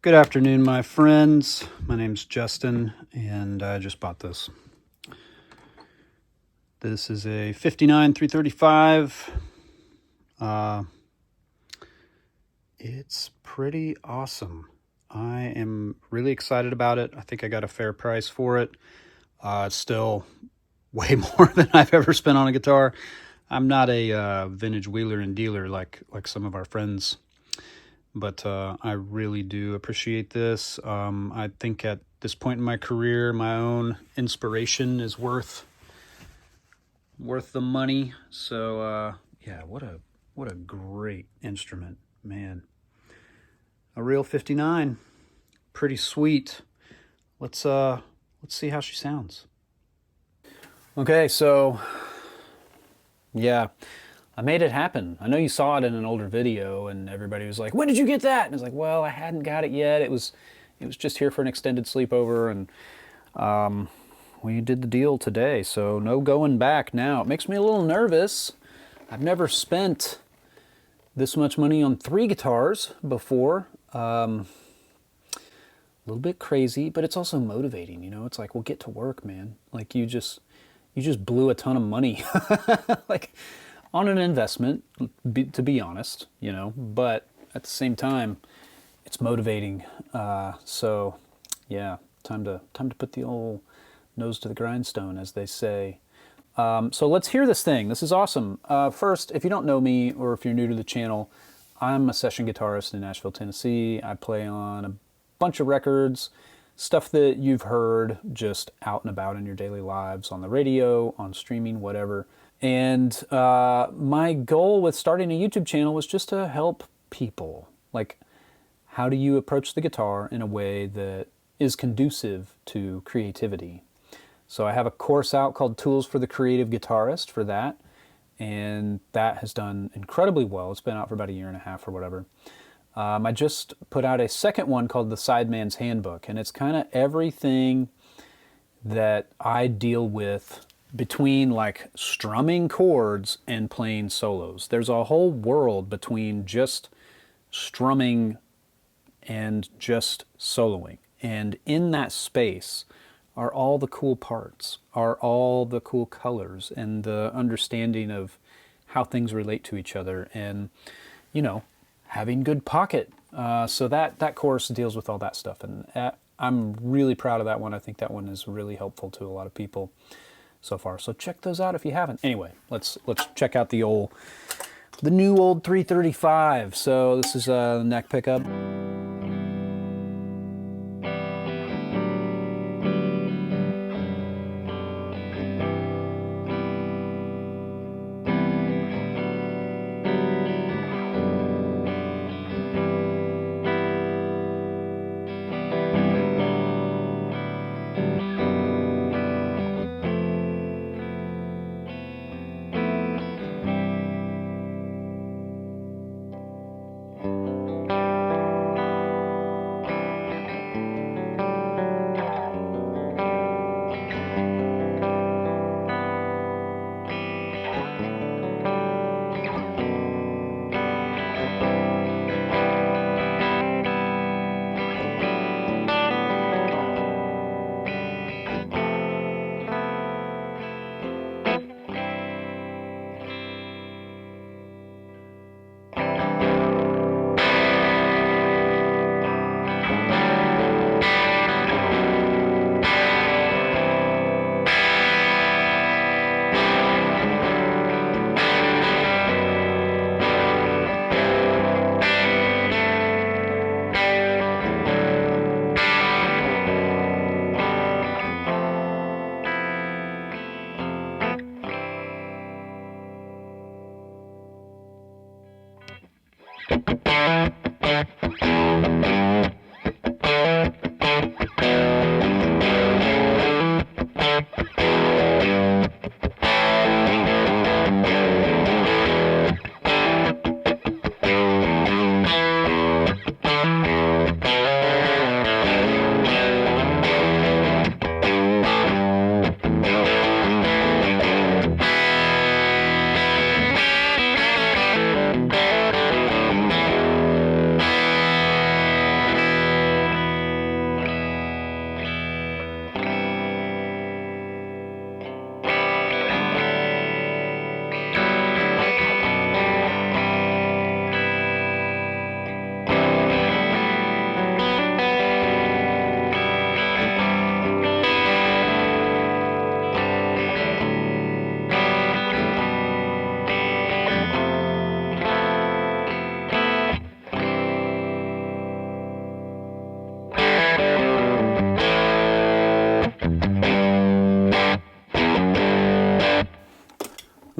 Good afternoon, my friends. My name's Justin, and I just bought this. This is a 59 335. It's pretty awesome. I am really excited about it. I think I got a fair price for it. It's still way more than I've ever spent on a guitar. I'm not a vintage wheeler and dealer like some of our friends, but I really do appreciate this. I think at this point in my career, my own inspiration is worth the money. So yeah, what a great instrument, man. A real 59, pretty sweet. Let's see how she sounds. Okay, so yeah, I made it happen. I know you saw it in an older video and everybody was like, when did you get that? And it's like, well, I hadn't got it yet. It was just here for an extended sleepover, and we did the deal today, so no going back now. It makes me a little nervous. I've never spent this much money on 3 guitars before. A little bit crazy, but it's also motivating, you know? It's like, well, get to work, man. Like, you just blew a ton of money. Like, on an investment, to be honest, you know, but at the same time, it's motivating. So yeah, time to put the old nose to the grindstone, as they say. So let's hear this thing. This is awesome. First, if you don't know me or if you're new to the channel, I'm a session guitarist in Nashville, Tennessee. I play on a bunch of records, stuff that you've heard just out and about in your daily lives, on the radio, on streaming, whatever. And my goal with starting a YouTube channel was just to help people. Like, how do you approach the guitar in a way that is conducive to creativity? So I have a course out called Tools for the Creative Guitarist for that, and that has done incredibly well. It's been out for about a year and a half or whatever. I just put out a second one called The Sideman's Handbook, and it's kind of everything that I deal with between like strumming chords and playing solos. There's a whole world between just strumming and just soloing. And in that space are all the cool parts, are all the cool colors, and the understanding of how things relate to each other, and, you know, having good pocket. So that course deals with all that stuff, and I'm really proud of that one. I think that one is really helpful to a lot of people so far. So check those out if you haven't. Anyway, let's check out the new old 335. So this is a neck pickup.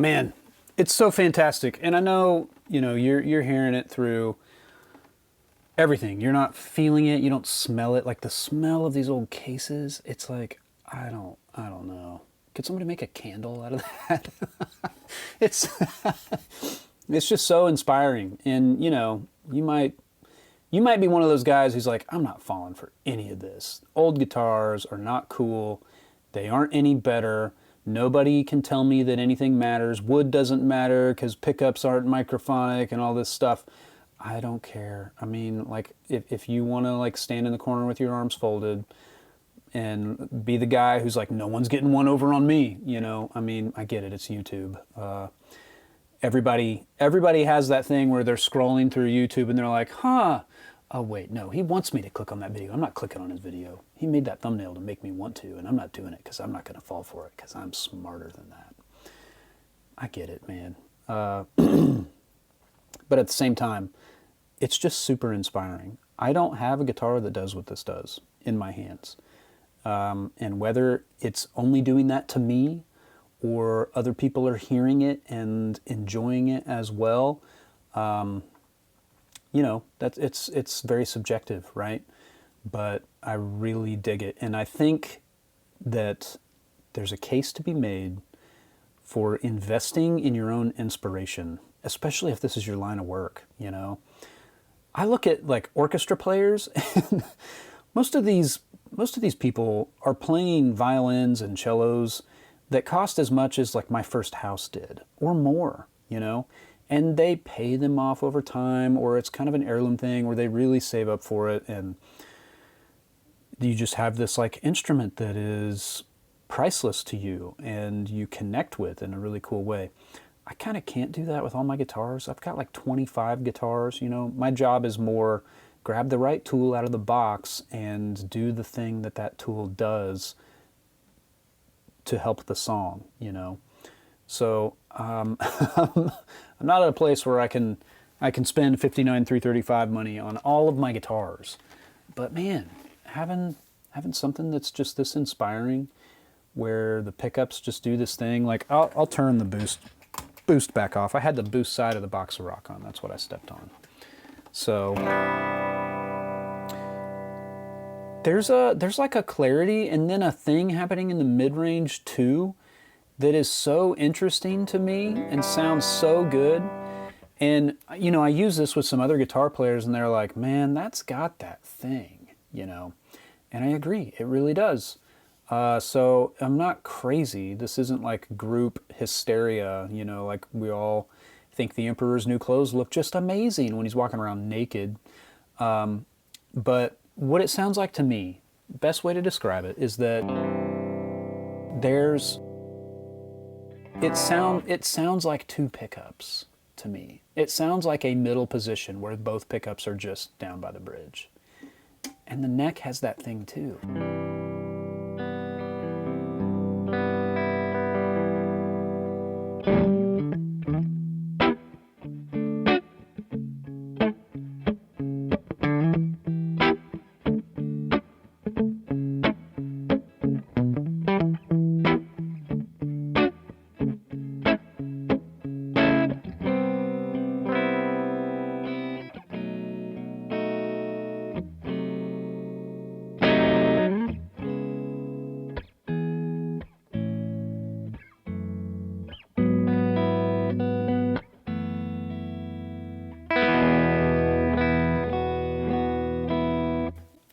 Man, it's so fantastic. And I know, you know, you're hearing it through everything. You're not feeling it, you don't smell it. Like the smell of these old cases, it's like, I don't know. Could somebody make a candle out of that? It's it's just so inspiring. And you know, you might be one of those guys who's like, I'm not falling for any of this. Old guitars are not cool. They aren't any better. Nobody can tell me that anything matters. Wood doesn't matter because pickups aren't microphonic and all this stuff. I don't care. I mean, like, if you want to like stand in the corner with your arms folded and be the guy who's like, no one's getting one over on me, you know, I mean, I get it. It's YouTube. Everybody has that thing where they're scrolling through YouTube and they're like, huh, oh wait, no, he wants me to click on that video. I'm not clicking on his video. He made that thumbnail to make me want to, and I'm not doing it because I'm not going to fall for it because I'm smarter than that. I get it, man. But at the same time, it's just super inspiring. I don't have a guitar that does what this does in my hands. And whether it's only doing that to me or other people are hearing it and enjoying it as well, you know, it's very subjective, right? But I really dig it. And I think that there's a case to be made for investing in your own inspiration, especially if this is your line of work, you know? I look at like orchestra players and most of these people are playing violins and cellos that cost as much as like my first house did or more, you know? And they pay them off over time, or it's kind of an heirloom thing where they really save up for it, and you just have this like instrument that is priceless to you and you connect with in a really cool way. I kind of can't do that with all my guitars. I've got like 25 guitars, you know. My job is more grab the right tool out of the box and do the thing that that tool does to help the song, you know. So I'm not at a place where I can spend $59,335 money on all of my guitars. But man, having something that's just this inspiring, where the pickups just do this thing. Like I'll turn the boost back off. I had the boost side of the box of rock on. That's what I stepped on. So there's like a clarity and then a thing happening in the mid-range too that is so interesting to me and sounds so good. And you know, I use this with some other guitar players and they're like, man, that's got that thing, you know. And I agree, it really does. So I'm not crazy. This isn't like group hysteria, you know, like we all think the Emperor's New Clothes look just amazing when he's walking around naked. But what it sounds like to me, best way to describe it is that it sounds like two pickups to me. It sounds like a middle position where both pickups are just down by the bridge. And the neck has that thing too.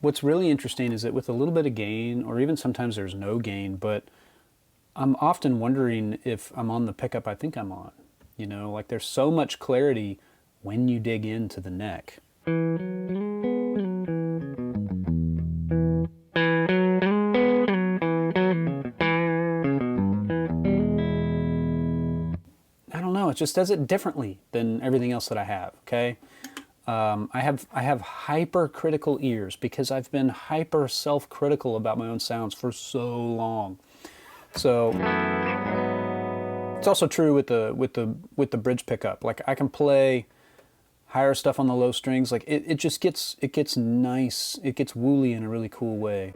What's really interesting is that with a little bit of gain, or even sometimes there's no gain, but I'm often wondering if I'm on the pickup I think I'm on. You know, like there's so much clarity when you dig into the neck. I don't know, it just does it differently than everything else that I have, okay? I have hypercritical ears because I've been hyper self-critical about my own sounds for so long. So it's also true with the bridge pickup. Like I can play higher stuff on the low strings. Like it gets nice. It gets woolly in a really cool way.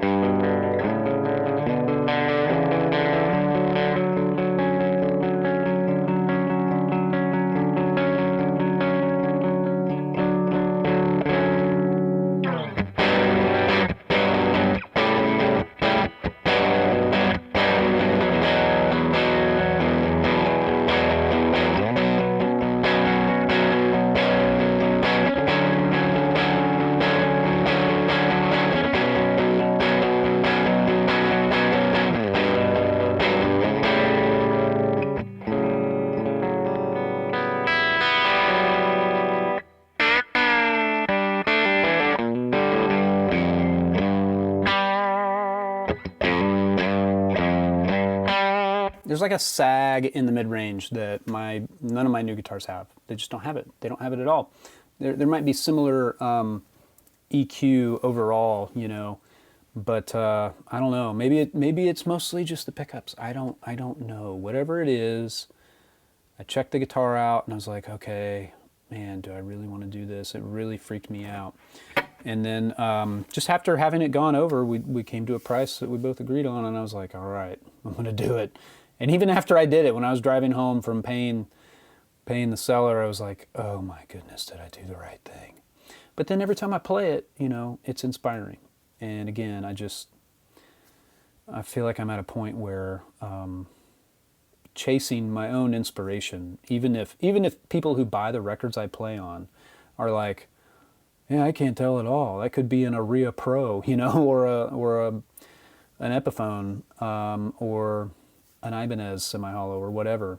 there's like a sag in the mid-range that none of my new guitars have. They just don't have it. They don't have it at all. There might be similar EQ overall, you know, but I don't know. Maybe it's mostly just the pickups. I don't know. Whatever it is, I checked the guitar out and I was like, okay, man, do I really want to do this? It really freaked me out. And then just after having it gone over, we came to a price that we both agreed on, and I was like, all right, I'm going to do it. And even after I did it, when I was driving home from paying the seller, I was like, oh my goodness, did I do the right thing? But then every time I play it, you know, it's inspiring. And again, I feel like I'm at a point where chasing my own inspiration, even if people who buy the records I play on are like, yeah, I can't tell at all. That could be an Aria Pro, you know, or an Epiphone, or an Ibanez semi-hollow or whatever.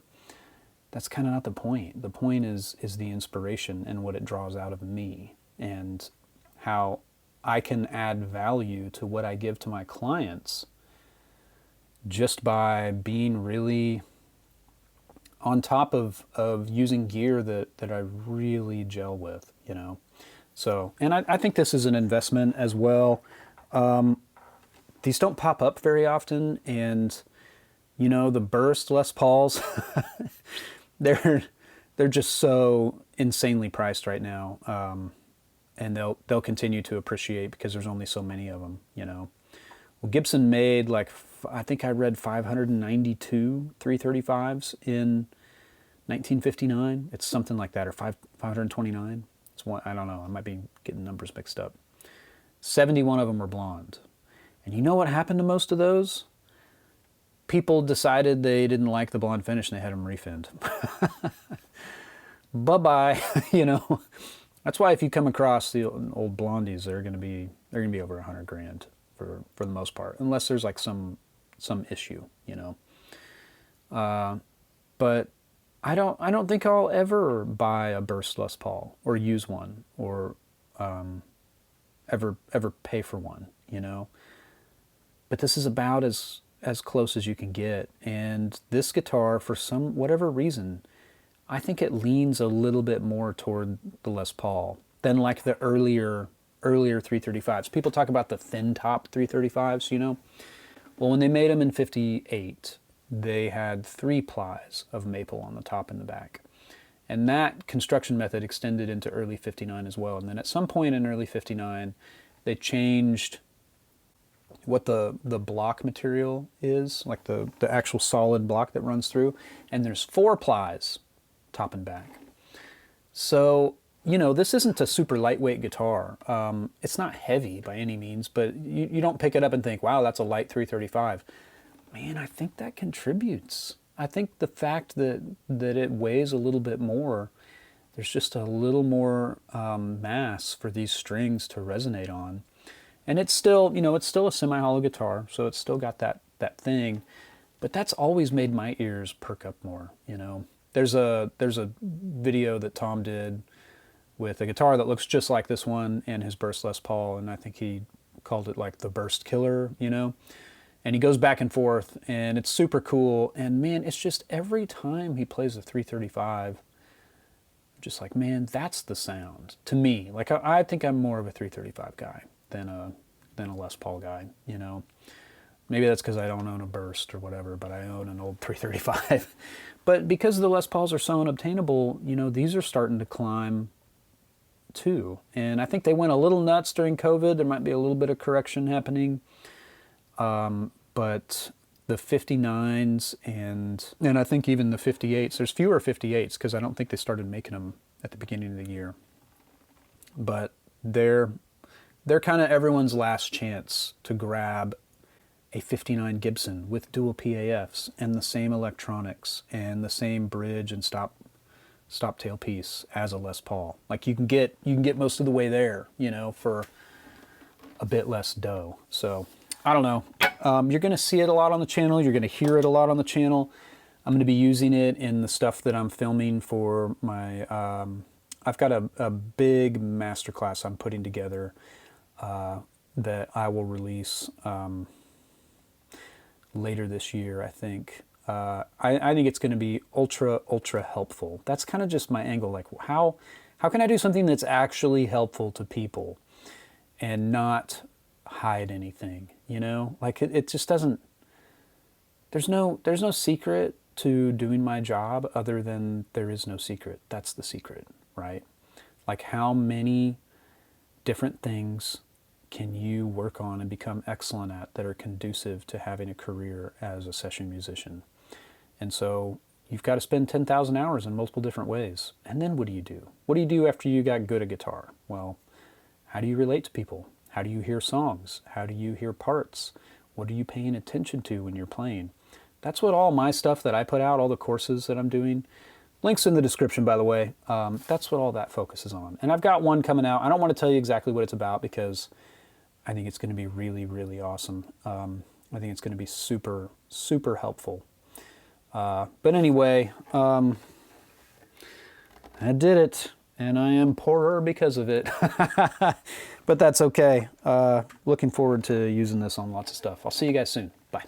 That's kind of not the point. The point is the inspiration and what it draws out of me, and how I can add value to what I give to my clients just by being really on top of using gear that I really gel with, you know. So, and I think this is an investment as well. These don't pop up very often, and you know, the burst Les Pauls, they're just so insanely priced right now, and they'll continue to appreciate because there's only so many of them, you know. Well, Gibson made like, I think I read 592 335s in 1959. It's something like that, or 529. It's one, I don't know, I might be getting numbers mixed up. 71 of them were blonde. And you know what happened to most of those? People decided they didn't like the blonde finish and they had them refinned. Bye-bye, you know. That's why if you come across the old blondies, they're gonna be over 100 grand for the most part, unless there's like some issue, you know. But I don't think I'll ever buy a burst Les Paul or use one, or ever pay for one, you know. But this is about as close as you can get, and this guitar, for whatever reason, I think it leans a little bit more toward the Les Paul than like the earlier 335s. People talk about the thin top 335s, you know. Well, when they made them in '58, they had 3 plies of maple on the top and the back. And that construction method extended into early '59 as well. And then at some point in early '59, they changed what the block material is, like the actual solid block that runs through. And there's 4 plies, top and back. So, you know, this isn't a super lightweight guitar. It's not heavy by any means, but you don't pick it up and think, wow, that's a light 335. Man, I think that contributes. I think the fact that it weighs a little bit more, there's just a little more mass for these strings to resonate on. And it's still, you know, it's still a semi-hollow guitar, so it's still got that thing. But that's always made my ears perk up more, you know. There's a video that Tom did with a guitar that looks just like this one and his burst Les Paul, and I think he called it like the burst killer, you know. And he goes back and forth, and it's super cool. And man, it's just every time he plays a 335, I'm just like, man, that's the sound to me. Like I think I'm more of a 335 guy than a Les Paul guy, you know. Maybe that's because I don't own a burst or whatever, but I own an old 335. But because the Les Pauls are so unobtainable, you know, these are starting to climb too. And I think they went a little nuts during COVID. There might be a little bit of correction happening. But the 59s and I think even the 58s, there's fewer 58s because I don't think they started making them at the beginning of the year. But they're kind of everyone's last chance to grab a 59 Gibson with dual PAFs and the same electronics and the same bridge and stop tailpiece as a Les Paul. Like you can get most of the way there, you know, for a bit less dough. So I don't know. You're going to see it a lot on the channel. You're going to hear it a lot on the channel. I'm going to be using it in the stuff that I'm filming for my... I've got a big masterclass I'm putting together that I will release later this year, I think. I think it's going to be ultra helpful. That's kind of just my angle. Like, how can I do something that's actually helpful to people and not hide anything? You know, like it just doesn't. There's no secret to doing my job other than there is no secret. That's the secret, right? Like, how many different things can you work on and become excellent at that are conducive to having a career as a session musician? And so you've got to spend 10,000 hours in multiple different ways. And then what do you do? What do you do after you got good at guitar? Well, how do you relate to people? How do you hear songs? How do you hear parts? What are you paying attention to when you're playing? That's what all my stuff that I put out, all the courses that I'm doing, links in the description, by the way. That's what all that focuses on. And I've got one coming out. I don't want to tell you exactly what it's about because I think it's going to be really, really awesome. I think it's going to be super, super helpful. But anyway, I did it, and I am poorer because of it. But that's okay. Looking forward to using this on lots of stuff. I'll see you guys soon. Bye.